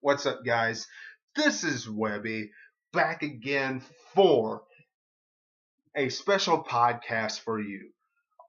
What's up, guys? This is Webby back again for a special podcast for you.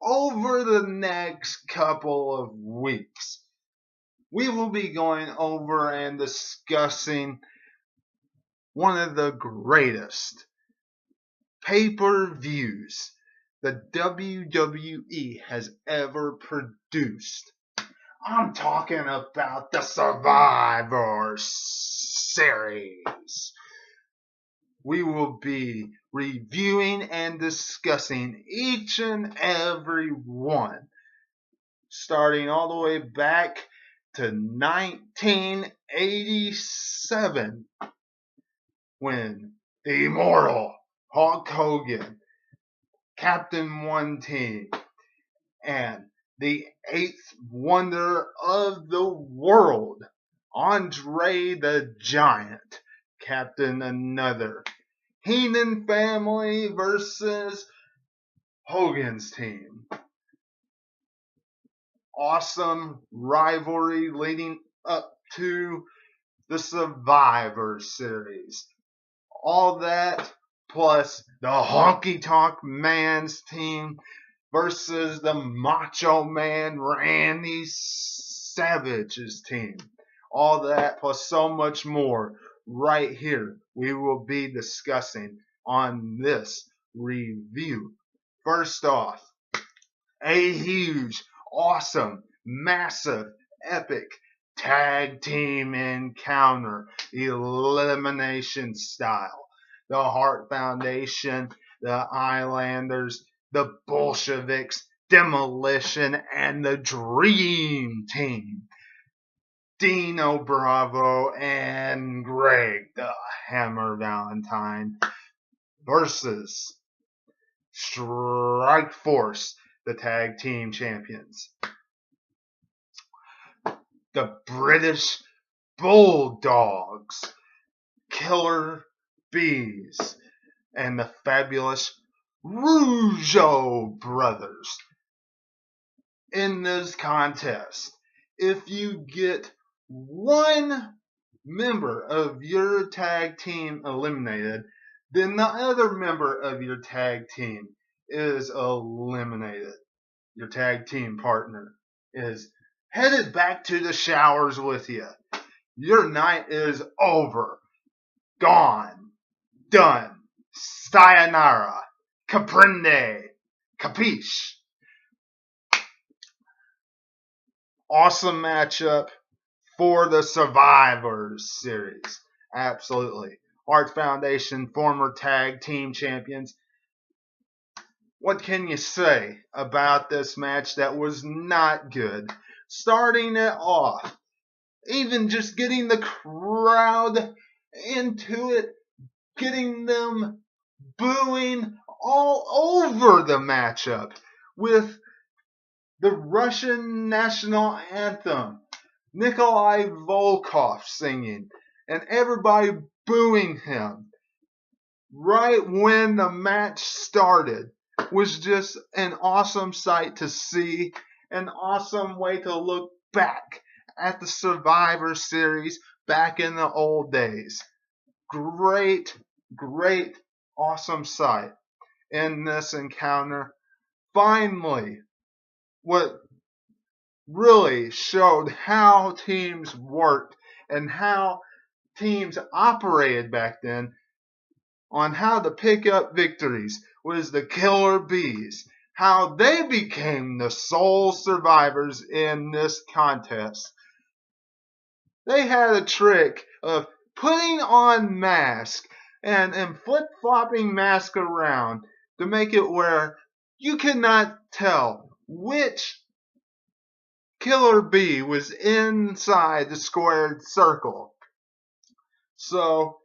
Over the next couple of weeks, we will be going over and discussing one of the greatest pay-per-views the WWE has ever produced. I'm talking about the Survivor Series. We will be reviewing and discussing each and every one, starting all the way back to 1987, when the immortal Hulk Hogan captained one team, and the eighth wonder of the world, Andre the Giant, captained another. Heenan family versus Hogan's team. Awesome rivalry leading up to the Survivor Series. All that plus the Honky Tonk Man's team versus the Macho Man Randy Savage's team. All that plus so much more right here we will be discussing on this review. First off, a huge, awesome, massive, epic tag team encounter, elimination style. The Hart Foundation, the Islanders, the Bolsheviks, Demolition, and the Dream Team. Dino Bravo and Greg the Hammer Valentine versus Strike Force, the tag team champions. The British Bulldogs, Killer Bees, and the fabulous Rougeau brothers. In this contest, if you get one member of your tag team eliminated, then the other member of your tag team is eliminated. Your tag team partner is headed back to the showers with you. Your night is over. Gone. Done. Sayonara. Comprende. Capiche. Awesome matchup for the Survivor Series. Absolutely. Hart Foundation, former tag team champions. What can you say about this match that was not good? Starting it off, even just getting the crowd into it, getting them booing all over the matchup with the Russian national anthem, Nikolai Volkov singing, and everybody booing him right when the match started was just an awesome sight to see, an awesome way to look back at the Survivor Series back in the old days. Great, awesome sight in this encounter. Finally, what really showed how teams worked and how teams operated back then on how to pick up victories was the Killer Bees. How they became the sole survivors in this contest. They had a trick of putting on masks and flip-flopping masks around to make it where you could not tell which Killer Bee was inside the squared circle. So,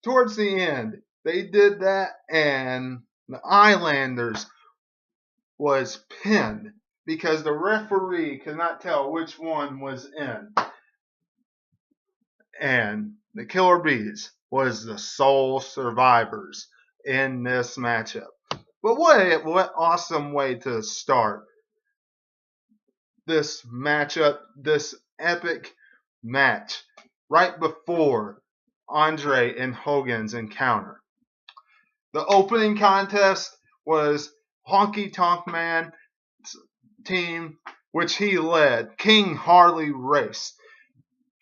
towards the end, they did that, and the Islanders was pinned because the referee could not tell which one was in. And the Killer Bees was the sole survivors in this matchup. But what awesome way to start this matchup, this epic match right before Andre and Hogan's encounter. The opening contest was Honky Tonk Man's team, which he led, King Harley Race,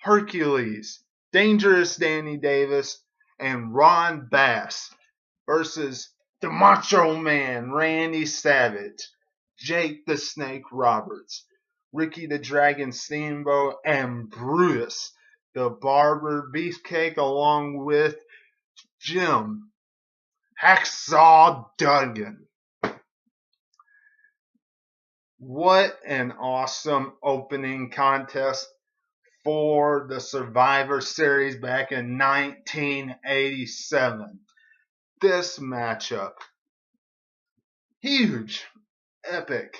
Hercules, Dangerous Danny Davis, and Ron Bass versus the Macho Man Randy Savage, Jake the Snake Roberts, Ricky the Dragon Steamboat, and Brutus the Barber Beefcake, along with Jim Hacksaw Duggan. What an awesome opening contest for the Survivor Series back in 1987. This matchup, huge, epic,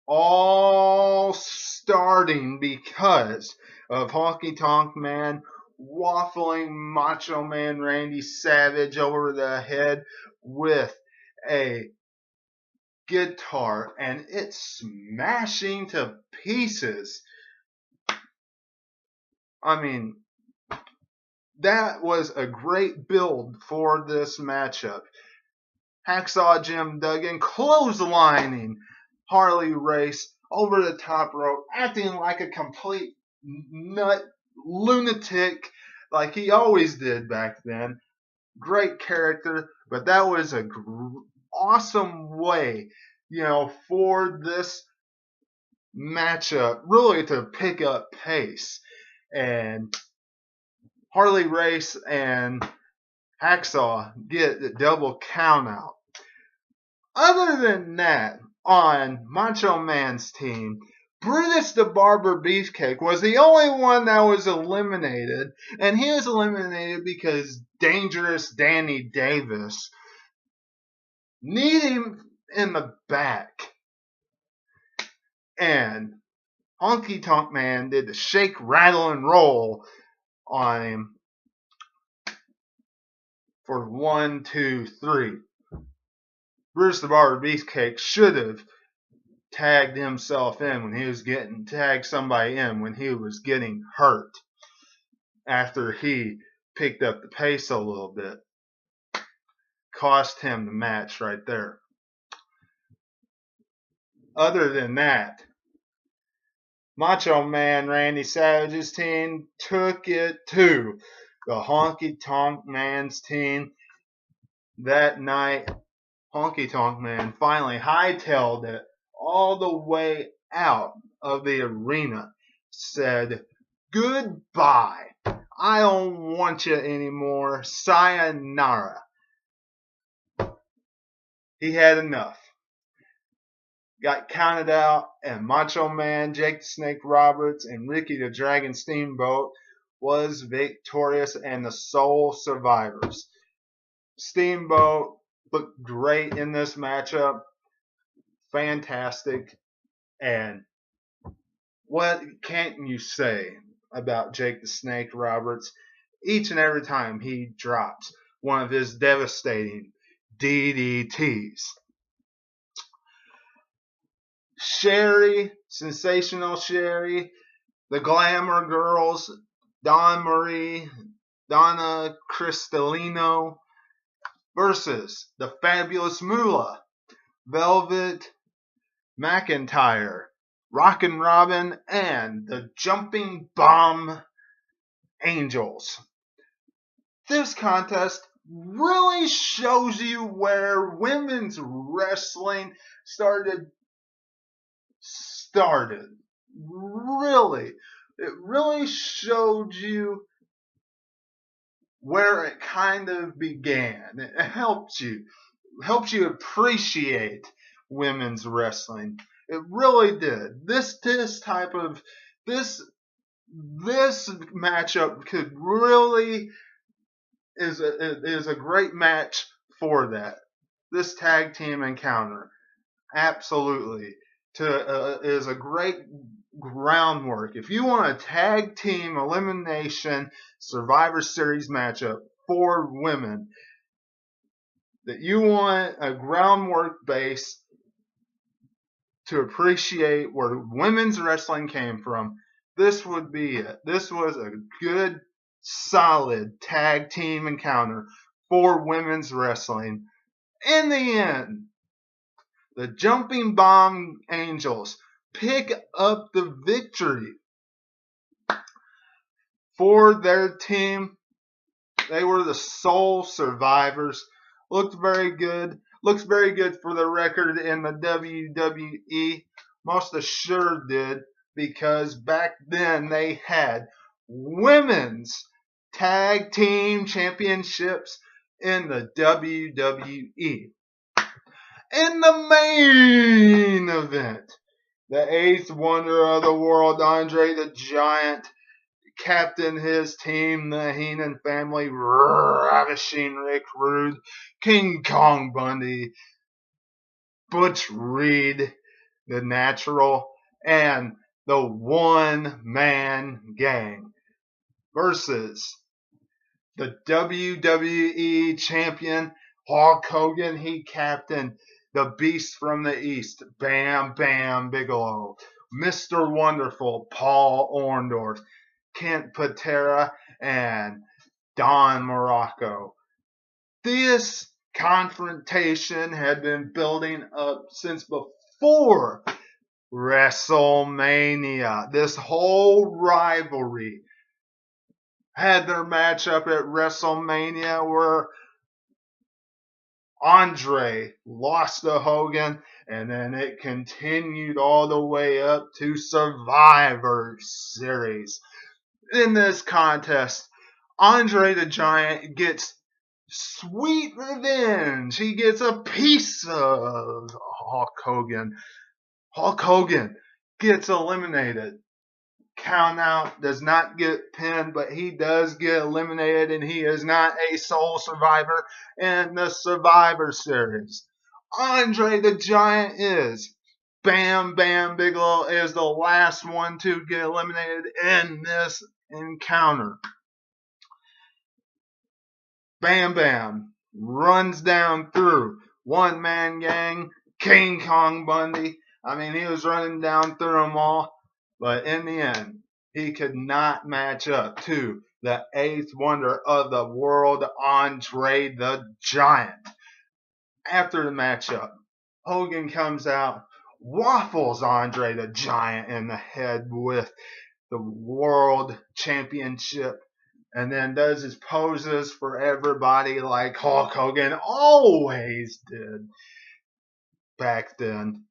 all starting because of Honky Tonk Man waffling Macho Man Randy Savage over the head with a guitar and it's smashing to pieces. I mean, that was a great build for this matchup. Hacksaw Jim Duggan clotheslining Harley Race over the top rope, acting like a complete nut lunatic like he always did back then. Great character, but that was a awesome way, for this matchup really to pick up pace. And Harley Race and Hacksaw get the double count out. Other than that, on Macho Man's team, Brutus the Barber Beefcake was the only one that was eliminated, and he was eliminated because Dangerous Danny Davis kneed him in the back. And Honky Tonk Man did the shake, rattle, and roll on him for 1, 2, 3. Bruce the Barber Beefcake should have tagged himself in when he was tagged somebody in when he was getting hurt after he picked up the pace a little bit. Cost him the match right there. Other than that, Macho Man Randy Savage's team took it to the Honky Tonk Man's team. That night, Honky Tonk Man finally hightailed it all the way out of the arena. Said, "Goodbye. I don't want you anymore. Sayonara." He had enough. Got counted out, and Macho Man, Jake the Snake Roberts, and Ricky the Dragon Steamboat was victorious and the sole survivors. Steamboat looked great in this matchup. Fantastic. And what can you say about Jake the Snake Roberts? Each and every time he drops one of his devastating DDTs. Sherry, Sensational Sherry, the Glamour Girls, Dawn Marie, Donna Cristalino versus the Fabulous Moolah, Velvet McIntyre, Rockin' Robin, and the Jumping Bomb Angels. This contest really shows you where women's wrestling started. Really. It really showed you where it kind of began. It helps you appreciate women's wrestling. It really did. This matchup could really is a great match for that. This tag team encounter, absolutely, is a great groundwork. If you want a tag team elimination Survivor Series matchup for women, that you want a groundwork base to appreciate where women's wrestling came from, this would be it. This was a good, solid tag team encounter for women's wrestling. In the end, the Jumping Bomb Angels pick up the victory for their team. They were the sole survivors. Looked very good. Looks very good for the record in the WWE. Most assured did, because back then they had women's tag team championships in the WWE. In the main event, the eighth wonder of the world, Andre the Giant, captained his team, the Heenan family, Ravishing Rick Rude, King Kong Bundy, Butch Reed, the Natural, and the one-man gang versus the WWE champion, Hulk Hogan. He captained the Beast from the East, Bam Bam Bigelow, Mr. Wonderful, Paul Orndorff, Kent Patera, and Don Morocco. This confrontation had been building up since before WrestleMania. This whole rivalry had their matchup at WrestleMania where Andre lost to Hogan, and then it continued all the way up to Survivor Series. In this contest, Andre the Giant gets sweet revenge. He gets a piece of Hulk Hogan. Hulk Hogan gets eliminated. Count out, does not get pinned, but he does get eliminated, and he is not a sole survivor in the Survivor Series. Andre the Giant is. Bam Bam Bigelow is the last one to get eliminated in this encounter. Bam Bam runs down through one-man gang, King Kong Bundy. I mean, he was running down through them all. But in the end, he could not match up to the eighth wonder of the world, Andre the Giant. After the matchup, Hogan comes out, waffles Andre the Giant in the head with the World Championship, and then does his poses for everybody like Hulk Hogan always did back then.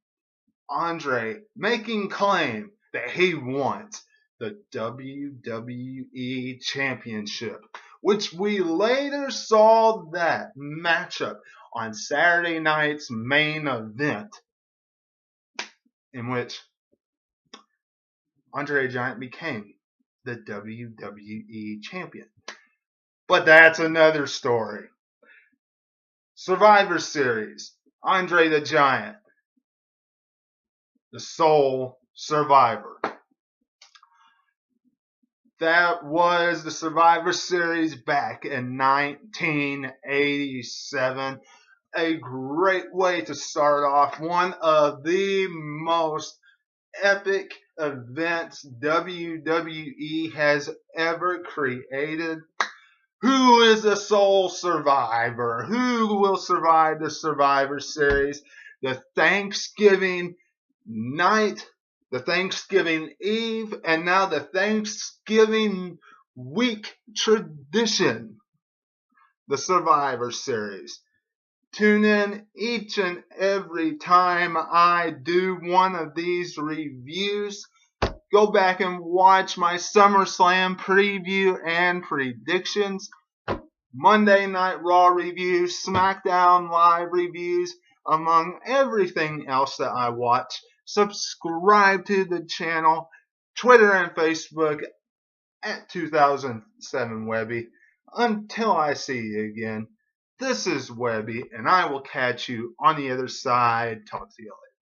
Andre making claim that he wants the WWE Championship, which we later saw that matchup on Saturday night's main event, in which Andre the Giant became the WWE Champion. But that's another story. Survivor Series, Andre the Giant, the sole survivor. That was the Survivor Series back in 1987. A great way to start off one of the most epic events WWE has ever created. Who is the sole survivor? Who will survive the Survivor Series? The Thanksgiving night, the Thanksgiving Eve, and now the Thanksgiving week tradition, the Survivor Series. Tune in each and every time I do one of these reviews. Go back and watch my SummerSlam preview and predictions, Monday Night Raw reviews, SmackDown Live reviews, among everything else that I watch. Subscribe to the channel, Twitter and Facebook at 2007 Webby. Until I see you again, this is Webby, and I will catch you on the other side. Talk to you later.